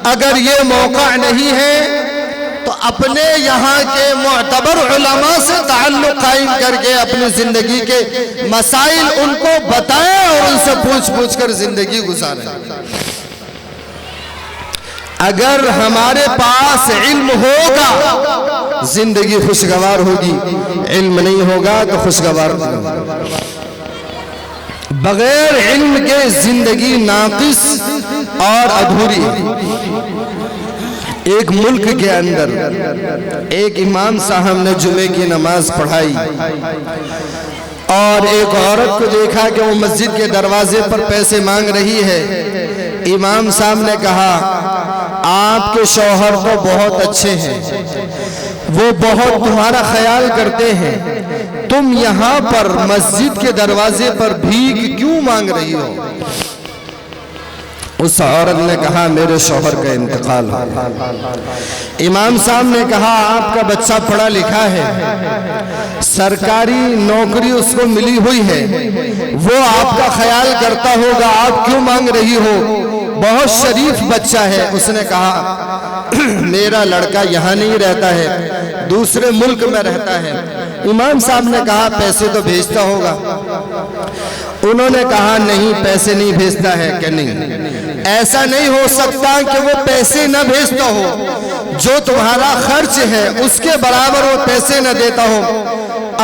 اگر یہ موقع نہیں ہے تو اپنے یہاں کے معتبر علماء سے تعلق قائم کر کے اپنی زندگی کے مسائل ان کو بتائیں اور ان سے پوچھ کر زندگی گزاریں۔ اگر ہمارے پاس علم ہوگا زندگی خوشگوار ہوگی، علم نہیں ہوگا تو خوشگوار نہیں۔ بغیر علم کے زندگی ناقص اور ادھوری ہے۔ ایک ملک کے اندر ایک امام صاحب نے جمعے کی نماز پڑھائی اور ایک عورت کو دیکھا کہ وہ مسجد کے دروازے پر پیسے مانگ رہی ہے۔ امام صاحب نے کہا آپ کے شوہر تو بہت اچھے ہیں، وہ بہت تمہارا خیال کرتے ہیں، تم یہاں پر مسجد کے دروازے پر بھیک کیوں مانگ رہی ہو؟ اس عورت نے کہا میرے شوہر کا انتقال ہو۔ امام صاحب نے کہا آپ کا بچہ پڑھا لکھا ہے، سرکاری نوکری اس کو ملی ہوئی ہے، وہ آپ کا خیال کرتا ہوگا، آپ کیوں مانگ رہی ہو؟ بہت شریف بچہ ہے۔ اس نے کہا میرا لڑکا یہاں نہیں رہتا ہے، دوسرے ملک میں رہتا ہے۔ امام صاحب نے کہا پیسے تو بھیجتا ہوگا؟ انہوں نے کہا نہیں، پیسے نہیں بھیجتا ہے۔ کہ نہیں، ایسا نہیں ہو سکتا کہ وہ پیسے نہ بھیجتا ہو، جو تمہارا خرچ ہے اس کے برابر وہ پیسے نہ دیتا ہو۔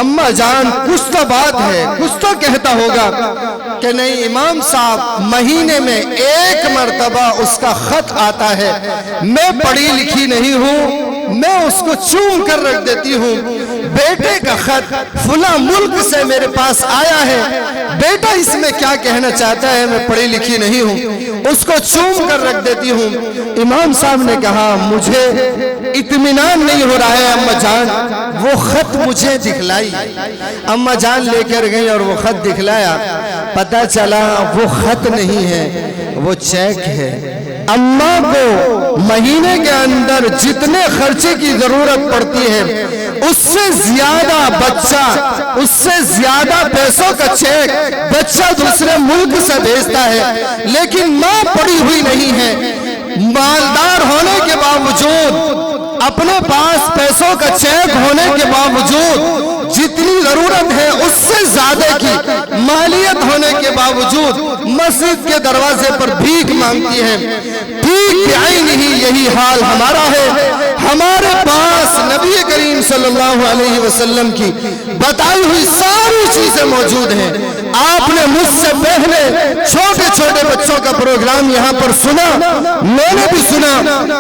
اماں جان کچھ تو بات ہے، کچھ تو کہتا ہوگا۔ کہ نہیں امام صاحب، مہینے میں ایک مرتبہ اس کا خط آتا ہے، میں پڑھی لکھی نہیں ہوں، میں اس کو چوم کر رکھ دیتی ہوں، بیٹے کا خط فلاں ملک سے میرے پاس آیا ہے، بیٹا اس میں کیا کہنا چاہتا ہے، میں پڑھی لکھی نہیں ہوں، اس کو چوم کر رکھ دیتی ہوں۔ امام صاحب نے کہا مجھے اطمینان نہیں ہو رہا ہے اماں جان، وہ خط مجھے دکھلائی۔ اماں جان لے کر گئی اور وہ خط دکھلایا، پتہ چلا وہ خط نہیں ہے، وہ چیک ہے۔ اماں کو مہینے کے اندر جتنے خرچے کی ضرورت پڑتی ہے اس سے زیادہ بچہ، اس سے زیادہ پیسوں کا چیک بچہ دوسرے ملک سے بھیجتا ہے، لیکن ماں پڑھی ہوئی نہیں ہے، مالدار ہونے کے باوجود، اپنے پاس پیسوں کا چیک ہونے کے باوجود، جتنی ضرورت ہے اس سے زیادہ کی مالیت ہونے کے باوجود مسجد کے دروازے پر بھیک مانگتی ہے۔ بھیک بعین ہی یہی حال ہمارا ہے۔ ہمارے پاس نبی کریم صلی اللہ علیہ وسلم کی بتائی ہوئی ساری چیزیں موجود ہیں۔ آپ نے مجھ سے پہلے چھوٹے چھوٹے بچوں کا پروگرام یہاں پر سنا، میں نے بھی سنا،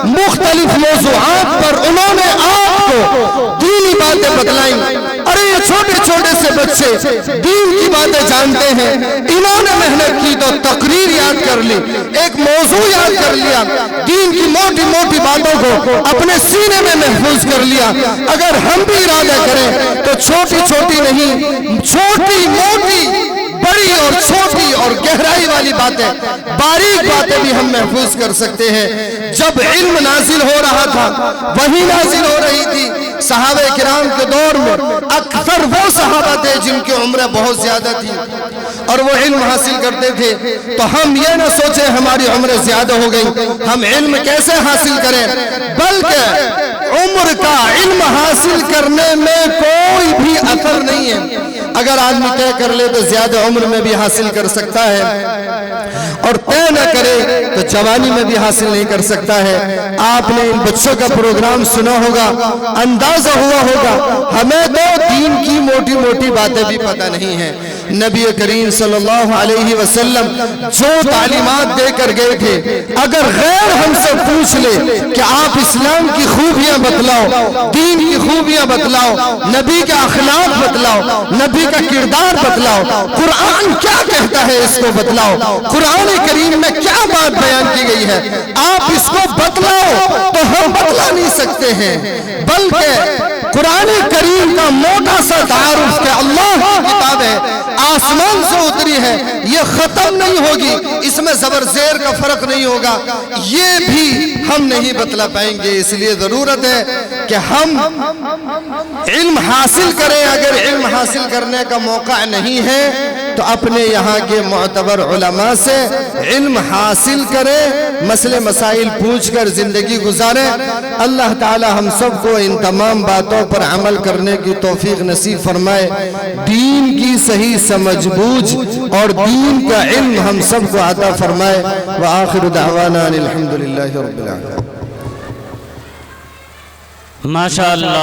مختلف موضوعات پر انہوں نے آپ کو دینی باتیں بتلائیں۔ ارے یہ چھوٹے چھوٹے سے بچے دین کی باتیں جانتے ہیں، انہوں نے محنت کی تو تقریر یاد کر لی، ایک موضوع یاد کر لیا، دین کی موٹی موٹی باتوں کو اپنے سینے میں محفوظ کر لیا۔ اگر ہم بھی ارادہ کریں تو چھوٹی چھوٹی نہیں، چھوٹی موٹی، بڑی اور چھوٹی اور گہرائی والی باتیں، باریک باتیں بھی ہم محفوظ کر سکتے ہیں۔ جب علم نازل ہو رہا تھا، وہی نازل ہو رہی تھی، صحابہ کرام کے دور میں اکثر وہ صحابہ تھے جن کی عمریں بہت زیادہ تھی اور وہ علم حاصل کرتے تھے۔ تو ہم یہ نہ سوچیں ہماری عمریں زیادہ ہو گئی، ہم علم کیسے حاصل کریں، بلکہ عمر کا علم حاصل کرنے میں کوئی بھی اثر نہیں ہے۔ اگر آدمی طے کر لے تو زیادہ عمر میں بھی حاصل کر سکتا ہے، اور طے نہ کرے تو جوانی میں بھی حاصل نہیں کر سکتا ہے۔ آپ نے ان بچوں کا پروگرام سنا ہوگا، اندازہ ہوا ہوگا، ہمیں تو دین کی موٹی موٹی باتیں بھی پتہ نہیں ہیں۔ نبی کریم صلی اللہ علیہ وسلم جو تعلیمات دے کر گئے تھے، اگر غیر ہم سے پوچھ لے کہ آپ اسلام کی خوبیاں بتلاؤ، دین کی خوبیاں بتلاؤ، نبی کا اخلاق بتلاؤ، نبی کا کردار بتلاؤ، قرآن کیا کہتا ہے اس کو بتلاؤ، قرآن کریم میں کیا بات بیان کی گئی ہے، آپ اس کو بتلاؤ تو ہم بتلا نہیں سکتے ہیں۔ بلکہ قرآن کریم کا موٹا سا تعارف کہ اللہ کی کتاب ہے، آسمان سے اتری ہے، یہ ختم نہیں ہوگی، اس میں زبر زیر کا فرق نہیں ہوگا، یہ بھی ہم نہیں بتلا پائیں گے۔ اس لیے ضرورت ہے کہ ہم علم حاصل کریں۔ اگر علم حاصل کرنے کا موقع نہیں ہے تو اپنے یہاں کے معتبر علماء سے علم حاصل کرے، مسئلے مسائل پوچھ کر زندگی گزارے۔ اللہ تعالی ہم سب کو ان تمام باتوں پر عمل کرنے کی توفیق نصیب فرمائے، دین کی صحیح سمجھ بوجھ اور دین کا علم ہم سب کو عطا فرمائے۔ وآخر دعوانا الحمدللہ رب العالمین۔ ماشاءاللہ۔